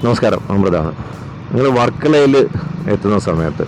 നമസ്കാരം, അമൃതാണ്. നിങ്ങൾ വർക്കലയിൽ എത്തുന്ന സമയത്ത്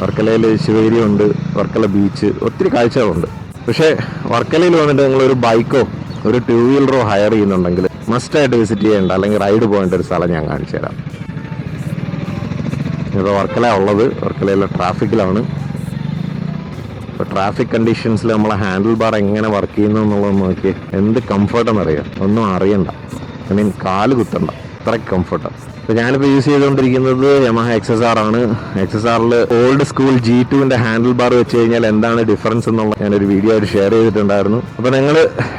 വർക്കലയിൽ ശിവേരി ഉണ്ട്, വർക്കല ബീച്ച്, ഒത്തിരി കാഴ്ചകളുണ്ട്. പക്ഷേ വർക്കലയിൽ വന്നിട്ട് നിങ്ങളൊരു ബൈക്കോ ഒരു 2 വീലറോ ഹയർ ചെയ്യുന്നുണ്ടെങ്കിൽ മസ്റ്റായിട്ട് വിസിറ്റ് ചെയ്യേണ്ട അല്ലെങ്കിൽ റൈഡ് പോകേണ്ട ഒരു സ്ഥലം ഞാൻ കാണിച്ചു തരാം. ഇപ്പോൾ വർക്കല ഉള്ളത് വർക്കലയിലെ ട്രാഫിക്കിലാണ്. ഇപ്പോൾ ട്രാഫിക് കണ്ടീഷൻസിൽ നമ്മളെ ഹാൻഡിൽ ബാർ എങ്ങനെ വർക്ക് ചെയ്യുന്നു എന്നുള്ളത് നോക്കി എന്ത് കംഫർട്ടെന്നറിയാം. ഒന്നും അറിയണ്ട, കാല് കുത്തണ്ട, അത്രയ്ക്ക് കംഫർട്ടാണ്. അപ്പോൾ ഞാനിപ്പോൾ യൂസ് ചെയ്തുകൊണ്ടിരിക്കുന്നത് യമഹ XSR ആണ്. XSRൽ ഓൾഡ് സ്കൂൾ G2ൻ്റെ ഹാൻഡിൽ ബാർ വെച്ച് കഴിഞ്ഞാൽ എന്താണ് ഡിഫറൻസ് എന്നുള്ള ഞാനൊരു വീഡിയോ ആയിട്ട് ഷെയർ ചെയ്തിട്ടുണ്ടായിരുന്നു. അപ്പോൾ നിങ്ങൾ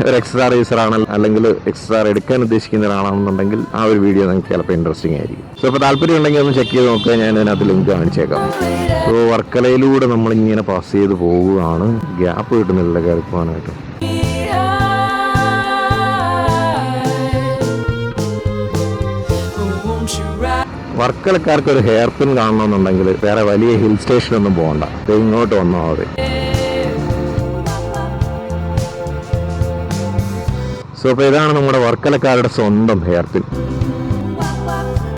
ഒരു XSR യൂസർ ആണ് അല്ലെങ്കിൽ XSR എടുക്കാൻ ഉദ്ദേശിക്കുന്ന ഒരാളാണെന്നുണ്ടെങ്കിൽ ആ ഒരു വീഡിയോ നിങ്ങൾക്ക് ചിലപ്പോൾ ഇൻട്രസ്റ്റിംഗ് ആയിരിക്കും. സോ അപ്പോൾ താല്പര്യം ഉണ്ടെങ്കിൽ ഒന്ന് ചെക്ക് ചെയ്ത് നോക്കുക. ഞാൻ ഇതിനകത്ത് ലിങ്ക് കാണിച്ചേക്കാം. സോ വർക്കലയിലൂടെ നമ്മളിങ്ങനെ പാസ് ചെയ്ത് പോവുകയാണ്. ഗ്യാപ്പ് കിട്ടുന്നില്ല കയറി പോകാനായിട്ട്. വർക്കലക്കാർക്ക് ഒരു ഹെയർ പിൻ കാണണമെന്നുണ്ടെങ്കിൽ വേറെ വലിയ ഹിൽ സ്റ്റേഷനൊന്നും പോകണ്ട, ഇങ്ങോട്ട് വന്നാൽ മതി. സോ അപ്പോൾ ഇതാണ് നമ്മുടെ വർക്കലക്കാരുടെ സ്വന്തം ഹെയർ പിൻ.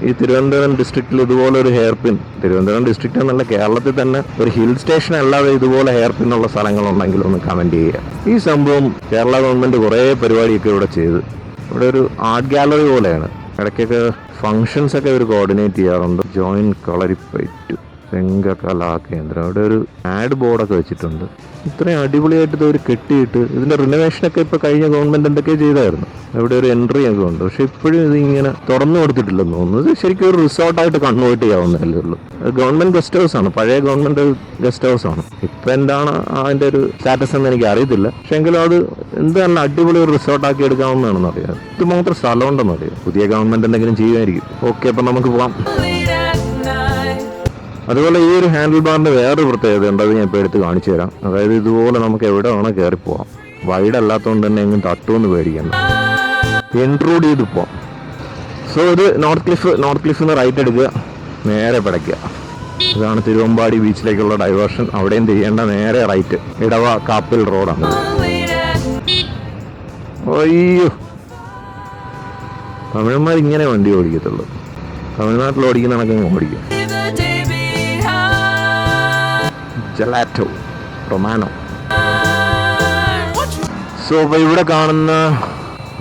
ഈ തിരുവനന്തപുരം ഡിസ്ട്രിക്റ്റിൽ ഇതുപോലെ ഒരു ഹെയർ പിൻ, തിരുവനന്തപുരം ഡിസ്ട്രിക്റ്റ് എന്നല്ല കേരളത്തിൽ തന്നെ ഒരു ഹിൽ സ്റ്റേഷൻ അല്ലാതെ ഇതുപോലെ ഹെയർ പിന്നുള്ള സ്ഥലങ്ങളുണ്ടെങ്കിൽ ഒന്ന് കമൻറ്റ് ചെയ്യുക. ഈ സംഭവം കേരള ഗവൺമെൻറ് കുറേ പരിപാടിയൊക്കെ ഇവിടെ ചെയ്ത്, ഇവിടെ ഒരു ആർട്ട് ഗാലറി പോലെയാണ്. ഇടയ്ക്കൊക്കെ ഫങ്ഷൻസ് ഒക്കെ ഇവർ കോർഡിനേറ്റ് ചെയ്യാറുണ്ട്. ജോയിൻറ്റ് കളരിപ്പയറ്റ് രംഗകലാ കേന്ദ്രം, ഇവിടെ ഒരു ആഡ് ബോർഡൊക്കെ വെച്ചിട്ടുണ്ട്. ഇത്രയും അടിപൊളിയായിട്ട് ഇത് ഒരു കെട്ടിയിട്ട് ഇതിൻ്റെ റിനോവേഷനൊക്കെ ഇപ്പോൾ കഴിഞ്ഞ ഗവൺമെൻറ് എന്തൊക്കെ ചെയ്തായിരുന്നു. ഇവിടെ ഒരു എൻട്രി ഒക്കെ ഉണ്ട്, പക്ഷെ ഇപ്പോഴും ഇത് ഇങ്ങനെ തുറന്നു കൊടുത്തിട്ടില്ലെന്ന് തോന്നുന്നു. ഇത് ശരിക്കും ഒരു റിസോർട്ടായിട്ട് കൺവേർട്ട് ചെയ്യാവുന്നതല്ലേ ഉള്ളൂ. ഗവൺമെൻറ് ഗസ്റ്റ് ഹൗസ് ആണ്, പഴയ ഗവൺമെൻറ് ഗസ്റ്റ് ഹൗസ് ആണ്. ഇപ്പം എന്താണ് അതിൻ്റെ ഒരു സ്റ്റാറ്റസ് എന്ന് എനിക്ക് അറിയത്തില്ല. പക്ഷെ എങ്കിലും അത് എന്ത് നല്ല അടിപൊളി ഒരു റിസോർട്ടാക്കി എടുക്കാവുന്നതാണെന്ന് അറിയാം. ഇത് മാത്രം സ്ഥലം ഉണ്ടെന്ന് അറിയാം. പുതിയ ഗവൺമെൻറ് എന്തെങ്കിലും ചെയ്യുമായിരിക്കും. ഓക്കെ, അപ്പം നമുക്ക് പോവാം. അതുപോലെ ഈ ഒരു ഹാൻഡിൽ ബാറിൻ്റെ വേറൊരു പ്രത്യേകത ഉണ്ട്, അത് ഞാൻ ഇപ്പോൾ എടുത്ത് കാണിച്ചു തരാം. അതായത് ഇതുപോലെ നമുക്ക് എവിടെ വേണോ കയറി പോവാം. വൈഡ് അല്ലാത്തതുകൊണ്ട് തന്നെ എങ്ങും തട്ടുമെന്ന് പേടിക്കണ്ട, ഇൻട്രൂഡ് ചെയ്ത് പോവാം. സോ ഇത് നോർത്ത് ക്ലിഫ് നിന്ന് റൈറ്റ് എടുക്കുക, നേരെ പിടയ്ക്കുക. ഇതാണ് തിരുവമ്പാടി ബീച്ചിലേക്കുള്ള ഡൈവേർഷൻ. അവിടെയും തിരിയേണ്ട, നേരെ റൈറ്റ്. ഇടവ കാപ്പിൽ റോഡാണ്. അയ്യോ, തമിഴന്മാർ ഇങ്ങനെ വണ്ടി ഓടിക്കത്തുള്ളൂ. തമിഴ്നാട്ടിൽ ഓടിക്കുന്ന കണക്കങ്ങ് ഓടിക്കും. Gelato Romano. സോ അപ്പോൾ ഇവിടെ കാണുന്ന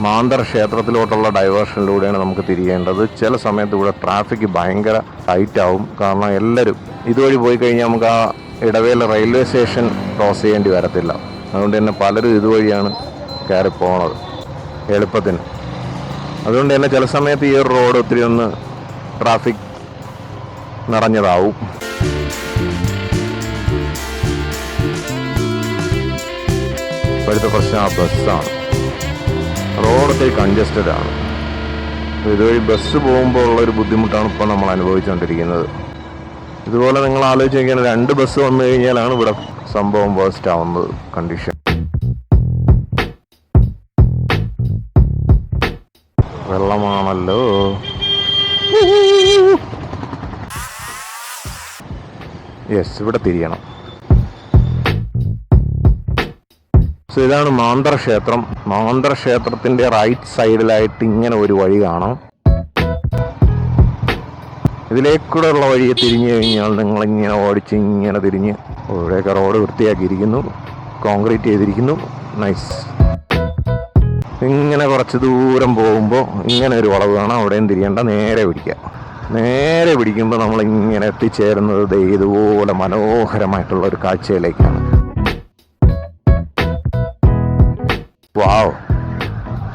മാന്തർ ക്ഷേത്രത്തിലോട്ടുള്ള ഡൈവേർഷനിലൂടെയാണ് നമുക്ക് തിരിയേണ്ടത്. ചില സമയത്ത് ഇവിടെ ട്രാഫിക് ഭയങ്കര ടൈറ്റ് ആവും. കാരണം എല്ലാവരും ഇതുവഴി പോയി കഴിഞ്ഞാൽ നമുക്ക് ആ ഇടവേള റെയിൽവേ സ്റ്റേഷൻ ക്രോസ് ചെയ്യേണ്ടി വരത്തില്ല. അതുകൊണ്ട് തന്നെ പലരും ഇതുവഴിയാണ് കയറി പോണത് എളുപ്പത്തിന്. അതുകൊണ്ട് തന്നെ ചില സമയത്ത് ഈ ഒരു റോഡ് ഒത്തിരി ഒന്ന് ട്രാഫിക് നിറഞ്ഞതാവും. ഇപ്പോഴത്തെ പ്രശ്നം ആ ബസ്സാണ്. റോഡ് ഒത്തിരി കൺജസ്റ്റഡ് ആണ്. ഇതുവഴി ബസ് പോകുമ്പോൾ ഉള്ളൊരു ബുദ്ധിമുട്ടാണ് ഇപ്പോൾ നമ്മൾ അനുഭവിച്ചുകൊണ്ടിരിക്കുന്നത്. ഇതുപോലെ നിങ്ങൾ ആലോചിച്ച് നോക്കിയാൽ 2 ബസ് വന്നു കഴിഞ്ഞാലാണ് ഇവിടെ സംഭവം വേസ്റ്റ് ആവുന്നത് കണ്ടീഷൻ. വെള്ളമാണല്ലോ. യെസ്, ഇവിടെ തിരിയണം. സോ ഇതാണ് മാന്തർ ക്ഷേത്രം. മാന്തർ ക്ഷേത്രത്തിൻ്റെ റൈറ്റ് സൈഡിലായിട്ട് ഇങ്ങനെ ഒരു വഴി കാണാം. ഇതിലേക്കൂടെ ഉള്ള വഴിയെ തിരിഞ്ഞു കഴിഞ്ഞാൽ നിങ്ങളിങ്ങനെ ഓടിച്ച് ഇങ്ങനെ തിരിഞ്ഞ് ഇവിടെയൊക്കെ റോഡ് വൃത്തിയാക്കിയിരിക്കുന്നു, കോൺക്രീറ്റ് ചെയ്തിരിക്കുന്നു. നൈസ്. ഇങ്ങനെ കുറച്ച് ദൂരം പോകുമ്പോൾ ഇങ്ങനെ ഒരു വളവ് കാണാം. അവിടെയും തിരിയേണ്ട, നേരെ പിടിക്കുക. നേരെ പിടിക്കുമ്പോൾ നമ്മളിങ്ങനെ എത്തിച്ചേരുന്നത് ഇതുപോലെ മനോഹരമായിട്ടുള്ള ഒരു കാഴ്ചയിലേക്കാണ്. വാവ്,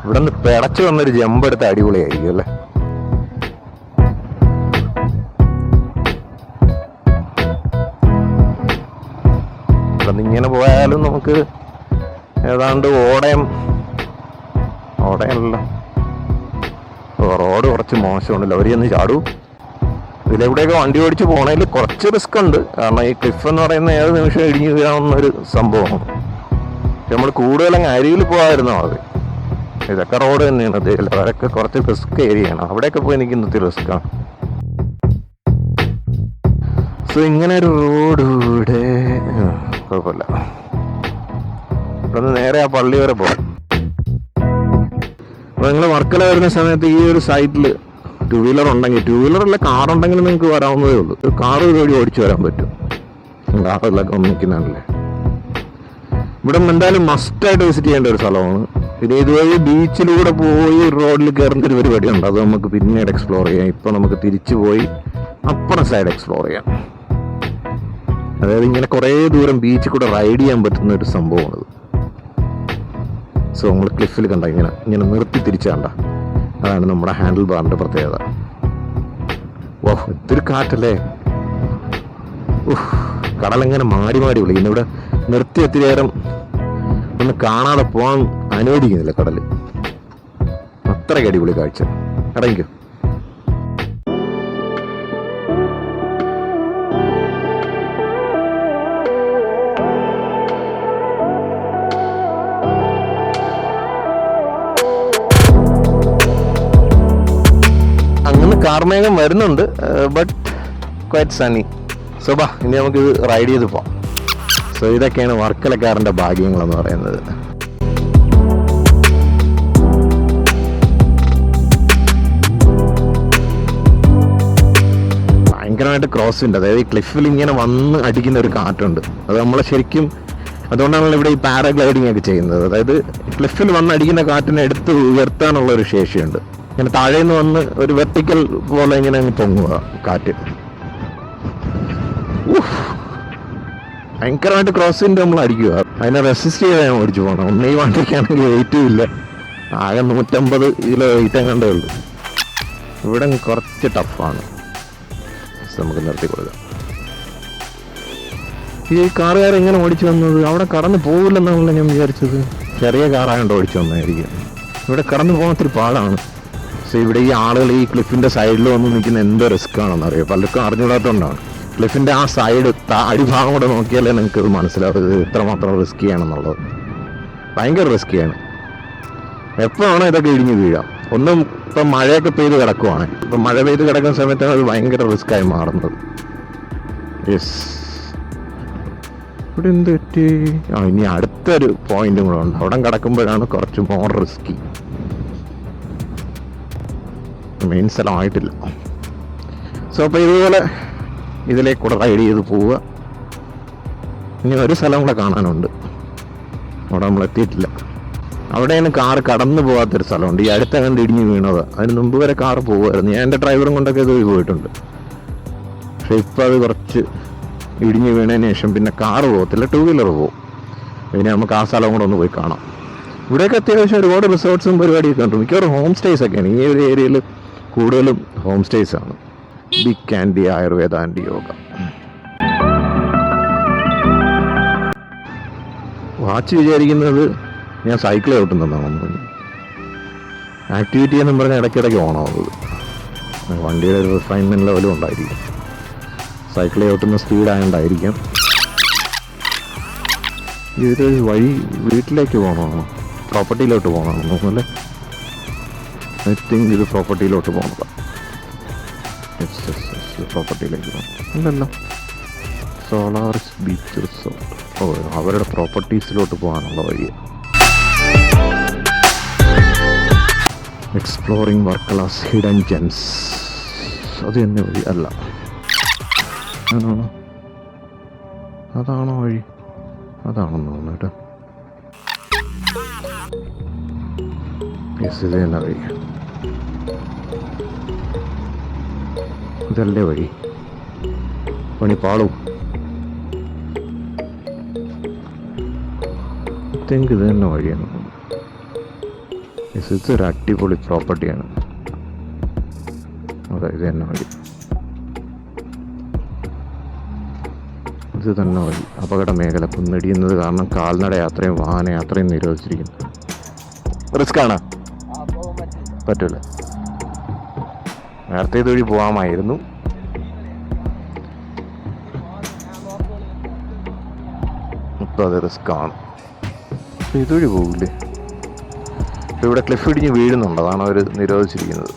ഇവിടെ നിന്ന് പിടച്ചു വന്നൊരു ജമ്പെടുത്ത് അടിപൊളിയായിരിക്കും അല്ലേ. ഇവിടെ നിന്ന് ഇങ്ങനെ പോയാലും നമുക്ക് ഏതാണ്ട് ഓടയല്ല, റോഡ് കുറച്ച് മോശമുണ്ടല്ലോ. അവരൊന്ന് ചാടൂ. ഇതിലെവിടെയൊക്കെ വണ്ടി ഓടിച്ച് പോകണതിൽ കുറച്ച് റിസ്ക് ഉണ്ട്. കാരണം ഈ ക്ലിഫ് എന്ന് പറയുന്ന ഏത് നിമിഷം ഇടിഞ്ഞു വീഴാവുന്നൊരു സംഭവമാണ്. നമ്മൾ കൂടുതലങ്ങ് അരിയിൽ പോകാതിരുന്നാൽ മതി. ഇതൊക്കെ റോഡ് തന്നെയാണ്. അവരൊക്കെ കുറച്ച് റിസ്ക് ഏരിയയാണ്. അവിടെയൊക്കെ പോയി എനിക്ക് ഇന്നത്തെ റിസ്ക്കാണ്. സോ ഇങ്ങനെ ഒരു റോഡ് ഇവിടെ കുഴപ്പമില്ല. ഇവിടെ നിന്ന് നേരെ ആ പള്ളി വരെ പോകും. അപ്പോൾ നിങ്ങൾ വർക്കല വരുന്ന സമയത്ത് ഈ ഒരു സൈഡിൽ ടൂ വീലർ ഉണ്ടെങ്കിൽ, ടൂ വീലറല്ല കാർ ഉണ്ടെങ്കിൽ നിങ്ങൾക്ക് വരാവുന്നതേ ഉള്ളൂ. കാർ ഇതുവഴി ഓടിച്ചു വരാൻ പറ്റും. കാറിലൊക്കെ നിൽക്കുന്നതല്ലേ. ഇവിടെ എന്തായാലും മസ്റ്റായിട്ട് വിസിറ്റ് ചെയ്യേണ്ട ഒരു സ്ഥലമാണ്. പിന്നെ ഇതുവഴി ബീച്ചിലൂടെ പോയി റോഡിൽ കയറുന്ന ഒരു പരിപാടിയുണ്ട്. അത് നമുക്ക് പിന്നീട് എക്സ്പ്ലോർ ചെയ്യാം. ഇപ്പം നമുക്ക് തിരിച്ചു പോയി അപ്പുറം സൈഡ് എക്സ്പ്ലോർ ചെയ്യാം. അതായത് ഇങ്ങനെ കുറേ ദൂരം ബീച്ചിൽ കൂടെ റൈഡ് ചെയ്യാൻ പറ്റുന്ന ഒരു സംഭവമാണത്. സോ നമ്മൾ ക്ലിഫിൽ കണ്ട ഇങ്ങനെ നിർത്തി തിരിച്ചു കണ്ട, അതാണ് നമ്മുടെ ഹാൻഡിൽ ബാറിൻ്റെ പ്രത്യേകത. ഓ ഇതൊരു കാറ്റല്ലേ. കടലെങ്ങനെ മാടി മാടി വിളിക്കുന്നു. ഇവിടെ നിർത്തി ഒത്തിരി നേരം ഒന്ന് കാണാതെ പോകാൻ അനുവദിക്കുന്നില്ല കടൽ. അത്രയ്ക്ക് അടിപൊളി കാഴ്ച. ഇറങ്ങിക്കോ. അങ്ങനെ കാർമേഘം വരുന്നുണ്ട്, ബട്ട് ക്വൈറ്റ് സണ്ണി. സോ ബാ, ഇനി നമുക്ക് ഇത് റൈഡ് ചെയ്ത് പോവാം. സോ ഇതൊക്കെയാണ് വർക്കലക്കാരൻ്റെ ഭാഗ്യങ്ങളെന്ന് പറയുന്നത്. ഭയങ്കരമായിട്ട് ക്രോസ് ഉണ്ട്. അതായത് ഈ ക്ലിഫിൽ ഇങ്ങനെ വന്ന് അടിക്കുന്ന ഒരു കാറ്റുണ്ട്. അത് നമ്മളെ ശരിക്കും, അതുകൊണ്ടാണല്ലോ ഇവിടെ ഈ പാരാഗ്ലൈഡിങ് ഒക്കെ ചെയ്യുന്നത്. അതായത് ക്ലിഫിൽ വന്ന് അടിക്കുന്ന കാറ്റിനെ എടുത്ത് ഉയർത്താനുള്ള ഒരു ശേഷിയുണ്ട്. ഇങ്ങനെ താഴേന്ന് വന്ന് ഒരു വെർട്ടിക്കൽ പോലെ ഇങ്ങനെ പൊങ്ങുക കാറ്റ്. ഭയങ്കരമായിട്ട് ക്രോസ് ചെയ്തിട്ട് നമ്മൾ അടിക്കുക. അതിനെ റെസിസ്റ്റ് ചെയ്താൽ ഞാൻ ഓടിച്ചു പോകണം. ഒന്നേ വണ്ടിക്കാണെങ്കിൽ വെയിറ്റും ഇല്ല. ആകെ 150 കിലോ വെയിറ്റ് കണ്ടേ ഉള്ളൂ. ഇവിടെ കുറച്ച് ടഫാണ്. നമുക്ക് നിർത്തി കൊടുക്കാം. ഈ കാറുകാർ എങ്ങനെ ഓടിച്ചു വന്നത്? അവിടെ കടന്നു പോകില്ലെന്നാണല്ലോ ഞാൻ വിചാരിച്ചത്. ചെറിയ കാറായോണ്ട് ഓടിച്ചു വന്നായിരിക്കും. ഇവിടെ കടന്നു പോകാൻ ഒത്തിരി പാടാണ്. സോ ഇവിടെ ഈ ആളുകൾ ഈ ക്ലിഫിൻ്റെ സൈഡിൽ വന്ന് നിൽക്കുന്ന എന്തോ റിസ്ക് ആണെന്ന് അറിയാം. പലർക്കും അറിഞ്ഞുകൂടാത്തതുകൊണ്ടാണ്. ക്ലിഫിൻ്റെ ആ സൈഡ് അടിഭാഗം കൂടെ നോക്കിയാലേ നിങ്ങൾക്ക് ഇത് മനസ്സിലാവും ഇത് ഇത്രമാത്രം റിസ്ക്കിയാണെന്നുള്ളത്. ഭയങ്കര റിസ്ക്കിയാണ്. എപ്പോഴാണോ ഇതൊക്കെ ഇടിഞ്ഞ് വീഴാം. ഒന്നും ഇപ്പം മഴയൊക്കെ പെയ്ത് കിടക്കുവാണ്. ഇപ്പം മഴ പെയ്ത് കിടക്കുന്ന സമയത്താണ് അത് ഭയങ്കര റിസ്ക്കായി മാറുന്നത്. യെസ്, ഇവിടെ എന്ത് പറ്റി? ഇനി അടുത്തൊരു പോയിന്റും കൂടെ ഉണ്ട്. അവിടെ കിടക്കുമ്പോഴാണ് കുറച്ച് മോർ റിസ്കി. മെയിൻ സ്ഥലമായിട്ടില്ല. സോ അപ്പോൾ ഇതുപോലെ ഇതിലേക്കൂടെ റൈഡ് ചെയ്ത് പോവുക. ഇനി ഒരു സ്ഥലം കൂടെ കാണാനുണ്ട്. അവിടെ നമ്മൾ എത്തിയിട്ടില്ല. അവിടെയാണ് കാറ് കടന്നു പോകാത്തൊരു സ്ഥലമുണ്ട്. ഈ അടുത്ത കണ്ട് ഇടിഞ്ഞ് വീണത്. അതിന് മുമ്പ് വരെ കാറ് പോകുമായിരുന്നു. ഞാൻ എൻ്റെ ഡ്രൈവറും കൊണ്ടൊക്കെ ഇത് പോയിട്ടുണ്ട്. പക്ഷെ ഇപ്പം അത് കുറച്ച് ഇടിഞ്ഞ് വീണതിന് ശേഷം പിന്നെ കാറ് പോകത്തില്ല, ടൂ വീലർ പോകും. പിന്നെ നമുക്ക് ആ സ്ഥലം കൂടെ ഒന്ന് പോയി കാണാം. ഇവിടെയൊക്കെ അത്യാവശ്യം ഒരുപാട് റിസോർട്ട്സും പരിപാടിയൊക്കെ ഉണ്ട്. മിക്കവാറും ഹോം സ്റ്റേസ് ഒക്കെയാണ്. ഈ ഒരു ഏരിയയിൽ കൂടുതലും ഹോം സ്റ്റേസ് ആണ്. Big candy Ayurveda and yoga. വാച്ച് വിചാരിക്കുന്നത് ഞാൻ സൈക്കിൾ ചവിട്ടുന്നതാണെന്ന്. ആക്ടിവിറ്റി എന്നും പറഞ്ഞാൽ ഇടയ്ക്കിടയ്ക്ക് ഓണാവുന്നത്. വണ്ടിയുടെ ഒരു റിഫൈൻമെൻറ്റ് ലെവലും ഉണ്ടായിരിക്കും. സൈക്കിൾ ചവിട്ടുന്ന സ്പീഡായതുകൊണ്ടായിരിക്കാം. ഇതൊരു വഴി വീട്ടിലേക്ക് പോകണമാണോ, പ്രോപ്പർട്ടിയിലോട്ട് പോകണമെന്ന് തോന്നുന്നല്ലേ? ഐ തിങ്ക് ഇത് പ്രോപ്പർട്ടിയിലോട്ട് പോകണതാണ്. പ്രോപ്പർട്ടിയിലേക്ക് പോകണം. അല്ലല്ലോ, സോളാറിസ് ബീച്ച് റിസോർട്ട്. ഓ, അവരുടെ പ്രോപ്പർട്ടീസിലോട്ട് പോകാനുള്ള വഴി. Exploring Varkala's hidden gems. അത് തന്നെ വഴി അല്ല. അതാണോ വഴി? അതാണെന്ന് തോന്നുന്നു കേട്ടോ. യെസ്, ഇത് തന്നെ വഴി. ഇതല്ലേ വഴി? പണി പാളും. തിങ്ക് ഇത് തന്നെ വഴിയാണ്. യെസ്, ഇതൊരു അടിപൊളി പ്രോപ്പർട്ടിയാണ്. അതെ, ഇത് തന്നെ വഴി. ഇത് തന്നെ വഴി. അപകട മേഖല കുന്നിടിയുന്നത് കാരണം കാൽനട യാത്രയും വാഹനയാത്രയും നിരോധിച്ചിരിക്കുന്നു. റിസ്ക് ആണ്, പറ്റൂല. നേരത്തെ ഇതുവഴി പോകാമായിരുന്നു. ഇപ്പം അത് റിസ്ക് ആണ്. ഇതുവഴി പോകില്ലേ? ഇവിടെ ക്ലിഫ് ഇടിഞ്ഞ് വീഴുന്നുണ്ട്, അതാണ് അവർ നിരോധിച്ചിരിക്കുന്നത്.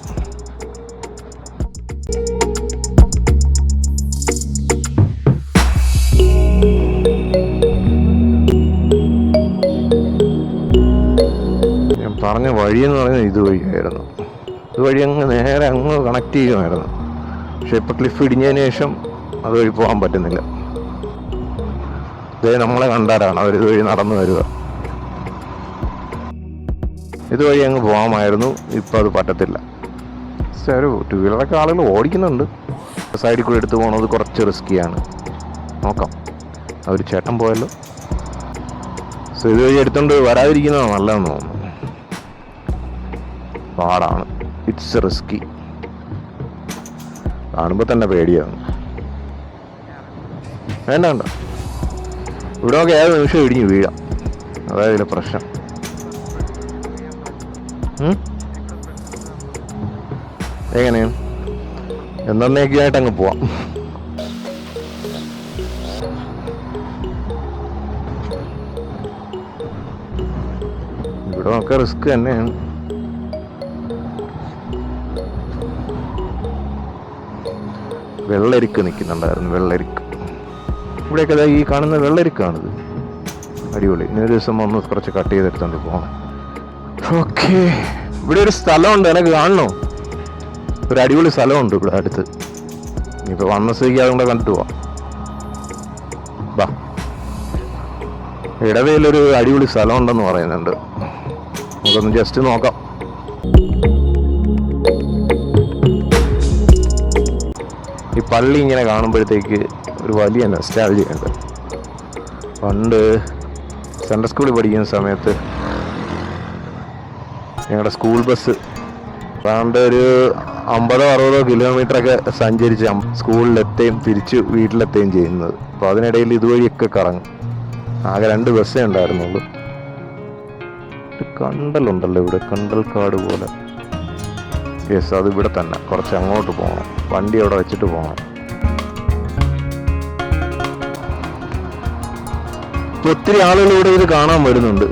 ഞാൻ പറഞ്ഞ വഴിയെന്ന് പറയുന്നത് ഇതുവഴിയായിരുന്നു. ഇതുവഴി അങ്ങ് നേരെ അങ്ങ് കണക്ട് ചെയ്യുമായിരുന്നു. പക്ഷെ ഇപ്പം ക്ലിഫ് ഇടിഞ്ഞതിന് ശേഷം അതുവഴി പോകാൻ പറ്റുന്നില്ല. ഇതേ നമ്മളെ കണ്ടാലാണ് അവർ ഇതുവഴി നടന്നു വരിക. ഇതുവഴി അങ്ങ് പോകാമായിരുന്നു, ഇപ്പം അത് പറ്റത്തില്ല. ഒരു 2 വീലറൊക്കെ ആളുകൾ ഓടിക്കുന്നുണ്ട്. സൈഡിൽ കൂടെ എടുത്ത് പോകുന്നത് കുറച്ച് റിസ്ക്കിയാണ്. നോക്കാം, അവർ ചേട്ടൻ പോയല്ലോ. സോ ഇതുവഴി എടുത്തോണ്ട് വരാതിരിക്കുന്നതാണ് നല്ലതെന്ന് തോന്നുന്നു. പാടാണ്, ഇറ്റ്സ് റിസ്കി. കാണുമ്പോൾ തന്നെ പേടിയാണ്. വേണ്ട ഇവിടെ ഒക്കെ ഏത് നിമിഷം ഇടിഞ്ഞ് വീഴാം, അതായത് പ്രശ്നം. എങ്ങനെയാണ് എന്നേക്കായിട്ട് അങ്ങ് പോവാം. ഇവിടെ ഒക്കെ റിസ്ക് തന്നെയാണ്. വെള്ളരിക്ക് നിൽക്കുന്നുണ്ടായിരുന്നു, വെള്ളരിക്ക്. ഇവിടെയൊക്കെ ഈ കാണുന്ന വെള്ളരിക്കാണിത്. അടിപൊളി. ഇനി ഒരു ദിവസം ഒന്ന് കുറച്ച് കട്ട് ചെയ്തെടുത്തോണ്ട് പോകണം. ഓക്കെ, ഇവിടെ ഒരു സ്ഥലമുണ്ട്, എനിക്ക് കാണണോ? ഒരു അടിപൊളി സ്ഥലമുണ്ട് ഇവിടെ അടുത്ത്. ഇനിയിപ്പോൾ വന്ന സ്ഥിതിക്ക് അതുകൊണ്ട് കണ്ടിട്ട് പോവാം. ബാ, ഇടവയിലൊരു അടിപൊളി സ്ഥലമുണ്ടെന്ന് പറയുന്നുണ്ട്, നമുക്കൊന്ന് ജസ്റ്റ് നോക്കാം. ഈ പള്ളി ഇങ്ങനെ കാണുമ്പോഴത്തേക്ക് ഒരു വലിയ നൊസ്റ്റാൾജിയുണ്ട്. പണ്ട് സെൻട്രൽ സ്കൂളിൽ പഠിക്കുന്ന സമയത്ത് ഞങ്ങളുടെ സ്കൂൾ ബസ് ഏതാണ്ട് ഒരു 50-60 കിലോമീറ്ററൊക്കെ സഞ്ചരിച്ച് സ്കൂളിലെത്തുകയും തിരിച്ച് വീട്ടിലെത്തുകയും ചെയ്യുന്നത്. അപ്പോൾ അതിനിടയിൽ ഇതുവഴിയൊക്കെ കറങ്ങും. ആകെ 2 ബസ്സേ ഉണ്ടായിരുന്നുള്ളൂ. ഒരു കണ്ടലുണ്ടല്ലോ ഇവിടെ, കണ്ടൽക്കാട് പോലെ. യെസ്, അത് ഇവിടെ തന്നെ. കുറച്ച് അങ്ങോട്ട് പോകണം, വണ്ടി അവിടെ വെച്ചിട്ട് പോകണം. ഇപ്പോൾ ഒത്തിരി ആളുകൾ ഇവിടെ ഇത് കാണാൻ വരുന്നുണ്ട്.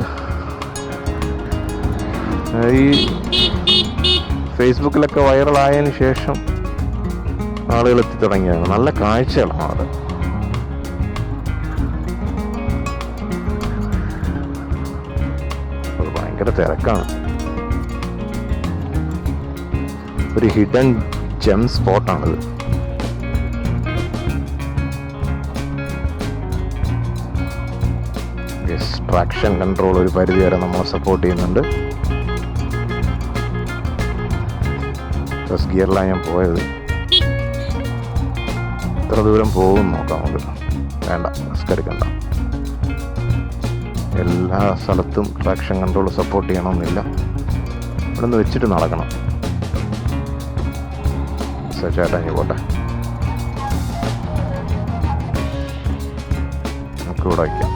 ഈ ഫേസ്ബുക്കിലൊക്കെ വൈറലായതിനു ശേഷം ആളുകൾ എത്തി തുടങ്ങിയാണ്. നല്ല കാഴ്ചകളാണ് അവിടെ. അത് ഭയങ്കര തിരക്കാണ്. ഒരു ഹിഡൻ ജെം സ്പോട്ടാണിത്. ട്രാക്ഷൻ കൺട്രോൾ ഒരു പരിധി വരെ നമ്മളെ സപ്പോർട്ട് ചെയ്യുന്നുണ്ട്. ഫസ്റ്റ് ഗിയറിലാണ് ഞാൻ പോയത്. എത്ര ദൂരം പോകും നോക്കാം നമുക്ക്. വേണ്ട, റിസ്ക് എടുക്കണ്ട. എല്ലാ സ്ഥലത്തും ട്രാക്ഷൻ കൺട്രോൾ സപ്പോർട്ട് ചെയ്യണമെന്നില്ല. ഇവിടെ നിന്ന് വെച്ചിട്ട് നടക്കണം. ചേട്ടാ ഇനി പോട്ടെ, നമുക്ക് ഇവിടെ വയ്ക്കാം.